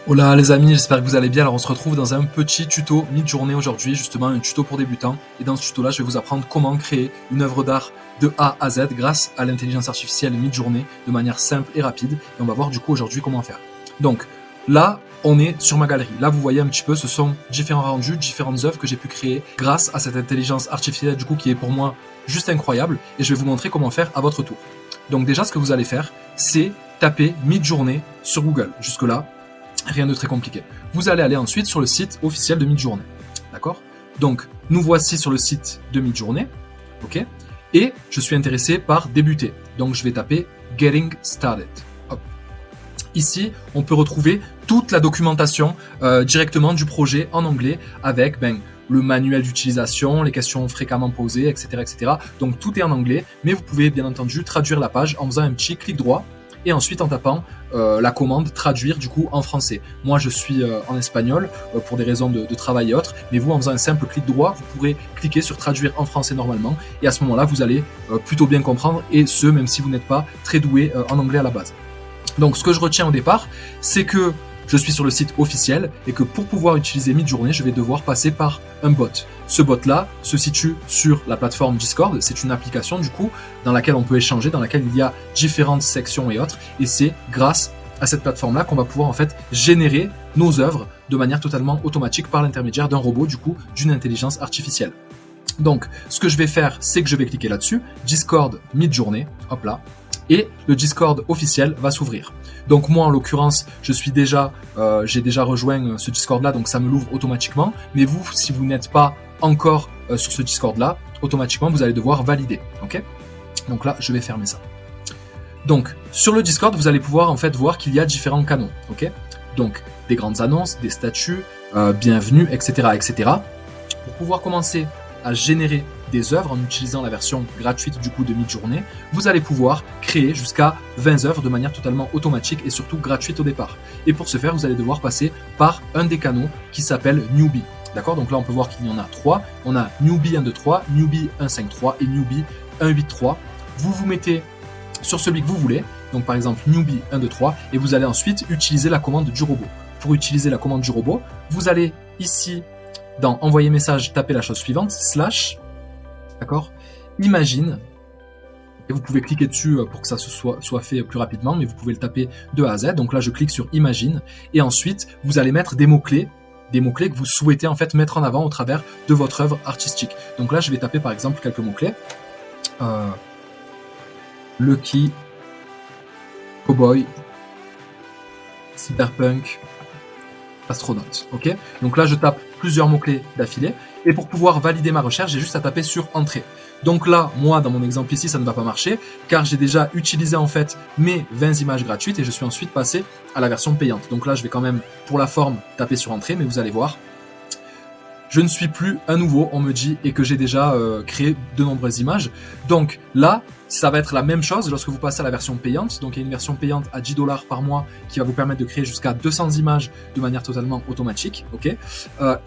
Hola les amis, j'espère que vous allez bien. Alors on se retrouve dans un petit tuto mid-journée aujourd'hui, justement un tuto pour débutants. Et dans ce tuto-là, je vais vous apprendre comment créer une œuvre d'art de A à Z grâce à l'intelligence artificielle mid-journée de manière simple et rapide. Et on va voir du coup aujourd'hui comment faire. Donc là, on est sur ma galerie. Là, vous voyez un petit peu, ce sont différents rendus, différentes œuvres que j'ai pu créer grâce à cette intelligence artificielle du coup qui est pour moi juste incroyable. Et je vais vous montrer comment faire à votre tour. Donc déjà, ce que vous allez faire, c'est taper mid-journée sur Google. Jusque-là, rien de très compliqué. Vous allez aller ensuite sur le site officiel de Midjourney. D'accord ? Donc, nous voici sur le site de Midjourney. OK ? Et je suis intéressé par débuter. Donc, je vais taper Getting Started. Hop. Ici, on peut retrouver toute la documentation directement du projet en anglais avec le manuel d'utilisation, les questions fréquemment posées, etc., etc. Donc, tout est en anglais, mais vous pouvez bien entendu traduire la page en faisant un petit clic droit et ensuite en tapant la commande traduire du coup en français. Moi je suis en espagnol pour des raisons de travail et autres, mais vous en faisant un simple clic droit, vous pourrez cliquer sur traduire en français normalement et à ce moment-là vous allez plutôt bien comprendre et ce même si vous n'êtes pas très doué en anglais à la base. Donc ce que je retiens au départ, c'est que je suis sur le site officiel et que pour pouvoir utiliser Midjourney, je vais devoir passer par un bot. Ce bot-là se situe sur la plateforme Discord. C'est une application du coup dans laquelle on peut échanger, dans laquelle il y a différentes sections et autres. Et c'est grâce à cette plateforme-là qu'on va pouvoir en fait générer nos œuvres de manière totalement automatique par l'intermédiaire d'un robot, du coup d'une intelligence artificielle. Donc ce que je vais faire, c'est que je vais cliquer là-dessus, Discord Midjourney, hop là, et le Discord officiel va s'ouvrir. Donc moi en l'occurrence, j'ai déjà rejoint ce Discord là, donc ça me l'ouvre automatiquement. Mais vous, si vous n'êtes pas encore sur ce Discord là, automatiquement vous allez devoir valider. Ok ? Donc là, je vais fermer ça. Donc sur le Discord, vous allez pouvoir en fait voir qu'il y a différents canaux. Ok ? Donc des grandes annonces, des statuts, bienvenue, etc., etc. Pour pouvoir commencer à générer des œuvres en utilisant la version gratuite du coup de Midjourney, vous allez pouvoir créer jusqu'à 20 œuvres de manière totalement automatique et surtout gratuite au départ. Et pour ce faire, vous allez devoir passer par un des canaux qui s'appelle Newbie. D'accord ? Donc là, on peut voir qu'il y en a 3. On a Newbie 123, Newbie 153 et Newbie 183. Vous vous mettez sur celui que vous voulez, donc par exemple Newbie 123, et vous allez ensuite utiliser la commande du robot. Pour utiliser la commande du robot, vous allez ici dans envoyer message, taper la chose suivante, /, d'accord, imagine, et vous pouvez cliquer dessus pour que ça soit fait plus rapidement, mais vous pouvez le taper de A à Z. Donc là, je clique sur imagine, et ensuite, vous allez mettre des mots-clés que vous souhaitez en fait mettre en avant au travers de votre œuvre artistique. Donc là, je vais taper par exemple quelques mots-clés. Lucky, Cowboy, Cyberpunk, astronaute. Ok ? Donc là, je tape plusieurs mots-clés d'affilée. Et pour pouvoir valider ma recherche, j'ai juste à taper sur Entrée. Donc là, moi, dans mon exemple ici, ça ne va pas marcher, car j'ai déjà utilisé en fait mes 20 images gratuites et je suis ensuite passé à la version payante. Donc là, je vais quand même, pour la forme, taper sur Entrée, mais vous allez voir, je ne suis plus un nouveau, on me dit, et que j'ai déjà créé de nombreuses images. Donc là, ça va être la même chose lorsque vous passez à la version payante. Donc il y a une version payante à $10 par mois qui va vous permettre de créer jusqu'à 200 images de manière totalement automatique. Okay,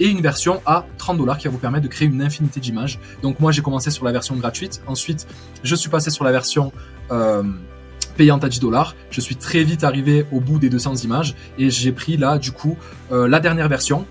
et une version à $30 qui va vous permettre de créer une infinité d'images. Donc moi, j'ai commencé sur la version gratuite. Ensuite, je suis passé sur la version payante à $10. Je suis très vite arrivé au bout des 200 images et j'ai pris là, du coup, la dernière version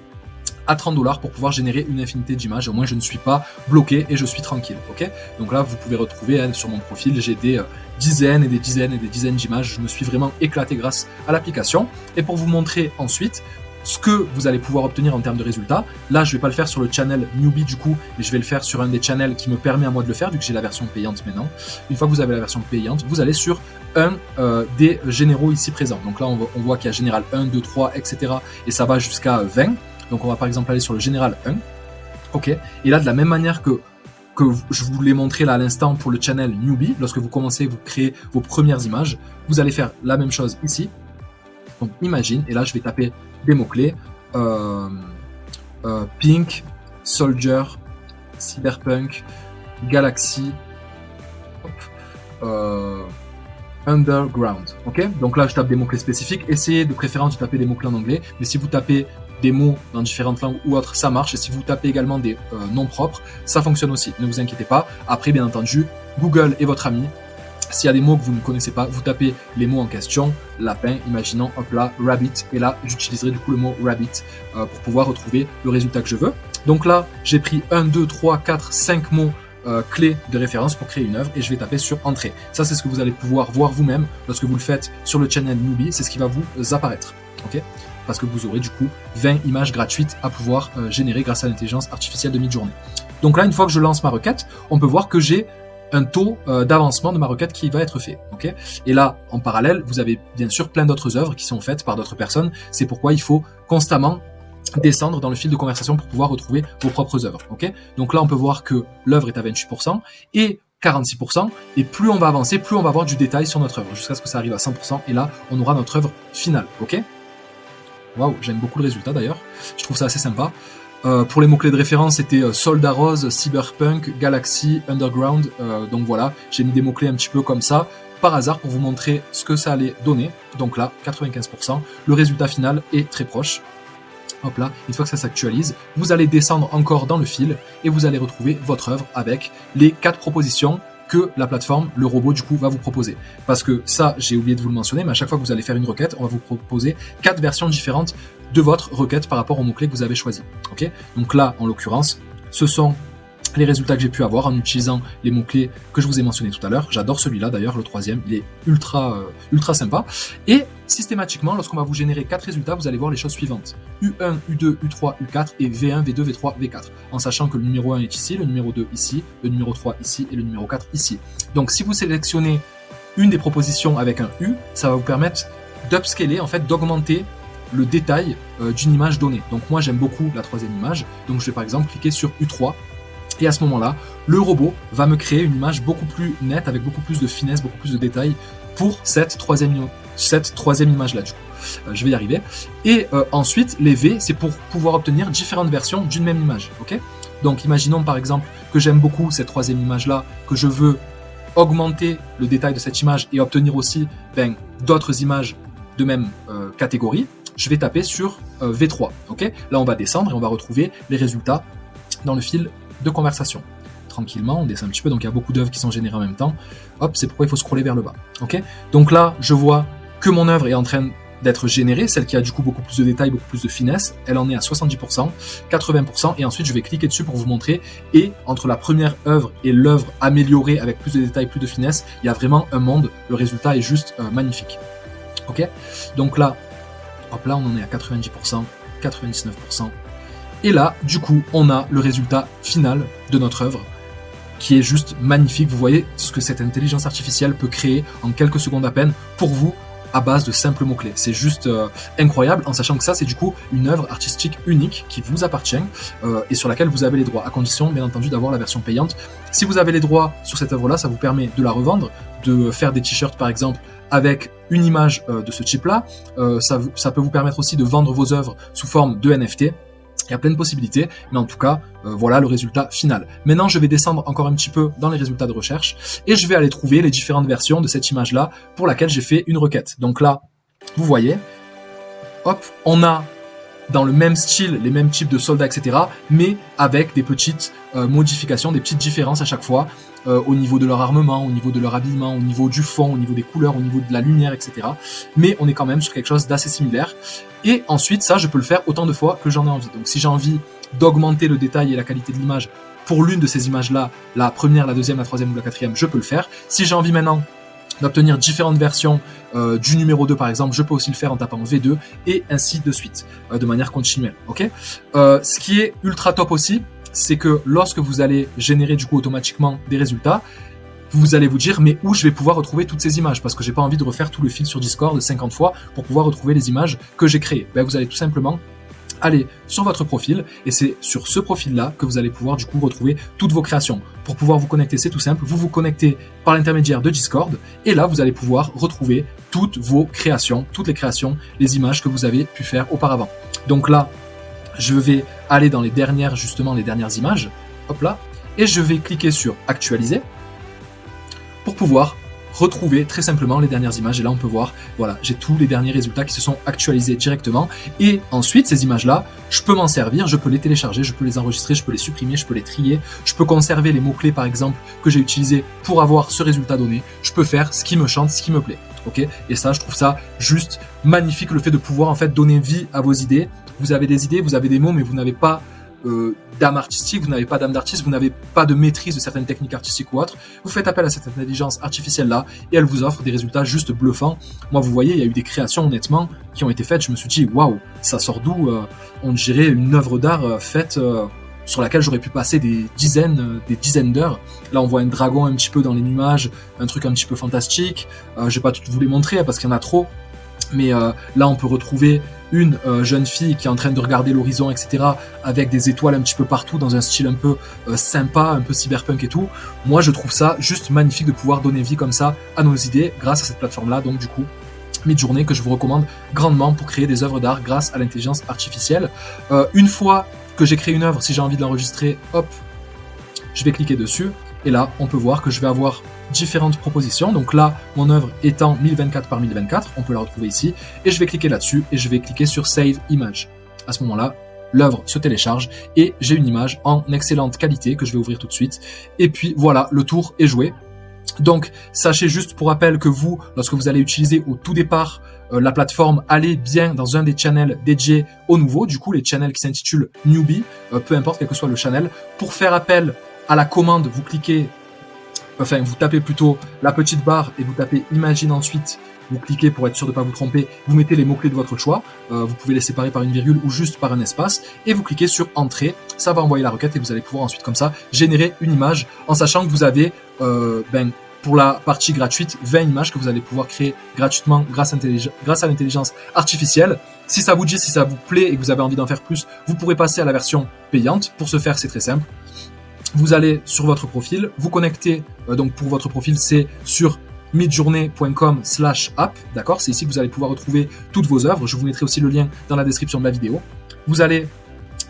à $30 pour pouvoir générer une infinité d'images. Au moins, je ne suis pas bloqué et je suis tranquille. Ok ? Donc là, vous pouvez retrouver sur mon profil, j'ai des dizaines et des dizaines et des dizaines d'images. Je me suis vraiment éclaté grâce à l'application. Et pour vous montrer ensuite ce que vous allez pouvoir obtenir en termes de résultats, là, je ne vais pas le faire sur le channel Newbie du coup, mais je vais le faire sur un des channels qui me permet à moi de le faire, vu que j'ai la version payante maintenant. Une fois que vous avez la version payante, vous allez sur un des généraux ici présents. Donc là, on voit qu'il y a général 1, 2, 3, etc. Et ça va jusqu'à 20. Donc on va par exemple aller sur le général 1. Ok. Et là, de la même manière que je vous l'ai montré là à l'instant pour le channel Newbie, lorsque vous commencez, vous créez vos premières images, vous allez faire la même chose ici. Donc imagine, et là je vais taper des mots-clés. Pink, Soldier, Cyberpunk, Galaxy, Underground. Ok. Donc là je tape des mots-clés spécifiques. Essayez de préférence de taper des mots-clés en anglais, mais si vous tapez des mots dans différentes langues ou autres, ça marche. Et si vous tapez également des noms propres, ça fonctionne aussi. Ne vous inquiétez pas. Après, bien entendu, Google est votre ami. S'il y a des mots que vous ne connaissez pas, vous tapez les mots en question, lapin, imaginons, hop là, rabbit, et là, j'utiliserai du coup le mot rabbit pour pouvoir retrouver le résultat que je veux. Donc là, j'ai pris 1, 2, 3, 4, 5 mots clés de référence pour créer une œuvre et je vais taper sur Entrée. Ça, c'est ce que vous allez pouvoir voir vous-même lorsque vous le faites sur le channel Newbie, c'est ce qui va vous apparaître. Ok ? Parce que vous aurez du coup 20 images gratuites à pouvoir générer grâce à l'intelligence artificielle de Midjourney. Donc là, une fois que je lance ma requête, on peut voir que j'ai un taux d'avancement de ma requête qui va être fait. Okay, et là, en parallèle, vous avez bien sûr plein d'autres œuvres qui sont faites par d'autres personnes. C'est pourquoi il faut constamment descendre dans le fil de conversation pour pouvoir retrouver vos propres œuvres. Okay, donc là, on peut voir que l'œuvre est à 28% et 46%, et plus on va avancer, plus on va avoir du détail sur notre œuvre, jusqu'à ce que ça arrive à 100%, et là, on aura notre œuvre finale. Ok. Waouh, j'aime beaucoup le résultat d'ailleurs, je trouve ça assez sympa. Pour les mots-clés de référence, c'était Soldat Rose, Cyberpunk, Galaxy, Underground, donc voilà, j'ai mis des mots-clés un petit peu comme ça, par hasard pour vous montrer ce que ça allait donner. Donc là, 95%, le résultat final est très proche. Hop là, une fois que ça s'actualise, vous allez descendre encore dans le fil et vous allez retrouver votre œuvre avec les 4 propositions que la plateforme, le robot du coup va vous proposer. Parce que ça, j'ai oublié de vous le mentionner, mais à chaque fois que vous allez faire une requête, on va vous proposer 4 versions différentes de votre requête par rapport aux mots-clés que vous avez choisis. Okay, donc là, en l'occurrence, ce sont les résultats que j'ai pu avoir en utilisant les mots-clés que je vous ai mentionnés tout à l'heure. J'adore celui-là d'ailleurs, le troisième, il est ultra sympa. Et systématiquement, lorsqu'on va vous générer 4 résultats, vous allez voir les choses suivantes. U1, U2, U3, U4 et V1, V2, V3, V4. En sachant que le numéro 1 est ici, le numéro 2 ici, le numéro 3 ici et le numéro 4 ici. Donc si vous sélectionnez une des propositions avec un U, ça va vous permettre d'upscaler, en fait, d'augmenter le détail d'une image donnée. Donc moi j'aime beaucoup la troisième image, donc je vais par exemple cliquer sur U3, et à ce moment-là, le robot va me créer une image beaucoup plus nette, avec beaucoup plus de finesse, beaucoup plus de détails pour cette troisième image-là du coup. Je vais y arriver. Et ensuite, les V, c'est pour pouvoir obtenir différentes versions d'une même image. Okay, donc imaginons par exemple que j'aime beaucoup cette troisième image-là, que je veux augmenter le détail de cette image et obtenir aussi d'autres images de même catégorie. Je vais taper sur V3. Okay, là, on va descendre et on va retrouver les résultats dans le fil de conversation. Tranquillement, on descend un petit peu, donc il y a beaucoup d'œuvres qui sont générées en même temps. Hop, c'est pourquoi il faut scroller vers le bas. Ok, donc là, je vois que mon œuvre est en train d'être générée, celle qui a du coup beaucoup plus de détails, beaucoup plus de finesse. Elle en est à 70%, 80%, et ensuite je vais cliquer dessus pour vous montrer. Et entre la première œuvre et l'œuvre améliorée avec plus de détails, plus de finesse, il y a vraiment un monde. Le résultat est juste magnifique. Ok, donc là, hop là, on en est à 90%, 99%. Et là, du coup, on a le résultat final de notre œuvre, qui est juste magnifique. Vous voyez ce que cette intelligence artificielle peut créer en quelques secondes à peine pour vous, à base de simples mots-clés. C'est juste incroyable, en sachant que ça, c'est du coup une œuvre artistique unique qui vous appartient et sur laquelle vous avez les droits, à condition, bien entendu, d'avoir la version payante. Si vous avez les droits sur cette œuvre-là, ça vous permet de la revendre, de faire des t-shirts, par exemple, avec une image de ce type-là. Ça peut vous permettre aussi de vendre vos œuvres sous forme de NFT. Il y a plein de possibilités, mais en tout cas, voilà le résultat final. Maintenant, je vais descendre encore un petit peu dans les résultats de recherche et je vais aller trouver les différentes versions de cette image-là pour laquelle j'ai fait une requête. Donc là, vous voyez, hop, on a dans le même style, les mêmes types de soldats, etc., mais avec des petites modifications, des petites différences à chaque fois, au niveau de leur armement, au niveau de leur habillement, au niveau du fond, au niveau des couleurs, au niveau de la lumière, etc. Mais on est quand même sur quelque chose d'assez similaire. Et ensuite, ça, je peux le faire autant de fois que j'en ai envie. Donc si j'ai envie d'augmenter le détail et la qualité de l'image pour l'une de ces images-là, la première, la deuxième, la troisième ou la quatrième, je peux le faire. Si j'ai envie maintenant d'obtenir différentes versions du numéro 2 par exemple, je peux aussi le faire en tapant V2 et ainsi de suite, de manière continuelle. Okay, ce qui est ultra top aussi, c'est que lorsque vous allez générer du coup automatiquement des résultats, vous allez vous dire mais où je vais pouvoir retrouver toutes ces images, parce que j'ai pas envie de refaire tout le fil sur Discord 50 fois pour pouvoir retrouver les images que j'ai créées. Vous allez tout simplement aller sur votre profil et c'est sur ce profil-là que vous allez pouvoir du coup retrouver toutes vos créations. Pour pouvoir vous connecter, c'est tout simple, vous vous connectez par l'intermédiaire de Discord et là vous allez pouvoir retrouver toutes vos créations, toutes les créations, les images que vous avez pu faire auparavant. Donc là, je vais aller dans les dernières images, hop là, et je vais cliquer sur actualiser pour pouvoir retrouver très simplement les dernières images. Et là, on peut voir, voilà, j'ai tous les derniers résultats qui se sont actualisés directement. Et ensuite, ces images-là, je peux m'en servir, je peux les télécharger, je peux les enregistrer, je peux les supprimer, je peux les trier, je peux conserver les mots-clés, par exemple, que j'ai utilisés pour avoir ce résultat donné. Je peux faire ce qui me chante, ce qui me plaît. Ok, et ça, je trouve ça juste magnifique, le fait de pouvoir en fait donner vie à vos idées. Vous avez des idées, vous avez des mots, mais vous n'avez pas d'âme artistique, vous n'avez pas d'âme d'artiste, vous n'avez pas de maîtrise de certaines techniques artistiques ou autres. Vous faites appel à cette intelligence artificielle-là et elle vous offre des résultats juste bluffants. Moi, vous voyez, il y a eu des créations, honnêtement, qui ont été faites. Je me suis dit, waouh, ça sort d'où on dirait une œuvre d'art faite sur laquelle j'aurais pu passer des dizaines d'heures. Là, on voit un dragon un petit peu dans les nuages, un truc un petit peu fantastique. Je vais pas tout vous les montrer parce qu'il y en a trop. Mais là, on peut retrouver une jeune fille qui est en train de regarder l'horizon, etc., avec des étoiles un petit peu partout, dans un style un peu sympa, un peu cyberpunk et tout. Moi, je trouve ça juste magnifique de pouvoir donner vie comme ça à nos idées grâce à cette plateforme-là. Donc, du coup, Midjourney, que je vous recommande grandement pour créer des œuvres d'art grâce à l'intelligence artificielle. Une fois que j'ai créé une œuvre, si j'ai envie de l'enregistrer, hop, je vais cliquer dessus. Et là, on peut voir que je vais avoir différentes propositions. Donc là, mon œuvre étant 1024 par 1024, on peut la retrouver ici. Et je vais cliquer là-dessus et je vais cliquer sur Save Image. À ce moment-là, l'œuvre se télécharge et j'ai une image en excellente qualité que je vais ouvrir tout de suite. Et puis voilà, le tour est joué. Donc, sachez juste pour rappel que vous, lorsque vous allez utiliser au tout départ la plateforme, allez bien dans un des channels dédiés au nouveau, du coup les channels qui s'intitulent Newbie, peu importe quel que soit le channel. Pour faire appel à la commande, vous cliquez, enfin vous tapez plutôt la petite barre et vous tapez Imagine ensuite, vous cliquez pour être sûr de ne pas vous tromper, vous mettez les mots-clés de votre choix, vous pouvez les séparer par une virgule ou juste par un espace, et vous cliquez sur Entrée, ça va envoyer la requête et vous allez pouvoir ensuite comme ça générer une image en sachant que vous avez pour la partie gratuite, 20 images que vous allez pouvoir créer gratuitement grâce à l'intelligence artificielle. Si ça vous dit, si ça vous plaît et que vous avez envie d'en faire plus, vous pourrez passer à la version payante. Pour ce faire, c'est très simple. Vous allez sur votre profil, vous connectez, donc pour votre profil, c'est sur midjourney.com/app, d'accord? C'est ici que vous allez pouvoir retrouver toutes vos œuvres. Je vous mettrai aussi le lien dans la description de la vidéo. Vous allez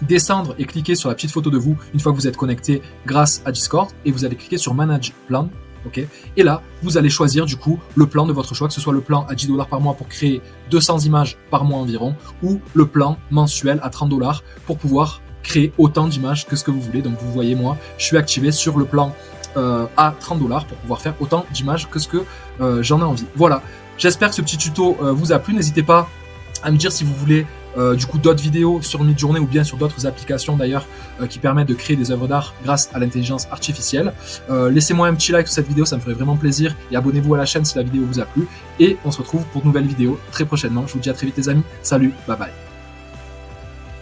descendre et cliquer sur la petite photo de vous une fois que vous êtes connecté grâce à Discord et vous allez cliquer sur Manage Plan. Okay. Et là, vous allez choisir du coup le plan de votre choix, que ce soit le plan à $10 par mois pour créer 200 images par mois environ, ou le plan mensuel à $30 pour pouvoir créer autant d'images que ce que vous voulez. Donc vous voyez, moi, je suis activé sur le plan à $30 pour pouvoir faire autant d'images que ce que j'en ai envie. Voilà, j'espère que ce petit tuto vous a plu. N'hésitez pas à me dire si vous voulez du coup d'autres vidéos sur Midjourney ou bien sur d'autres applications d'ailleurs qui permettent de créer des œuvres d'art grâce à l'intelligence artificielle. Laissez-moi un petit like sur cette vidéo, ça me ferait vraiment plaisir, et abonnez-vous à la chaîne si la vidéo vous a plu, et on se retrouve pour de nouvelles vidéos très prochainement. Je vous dis à très vite les amis, salut, bye bye.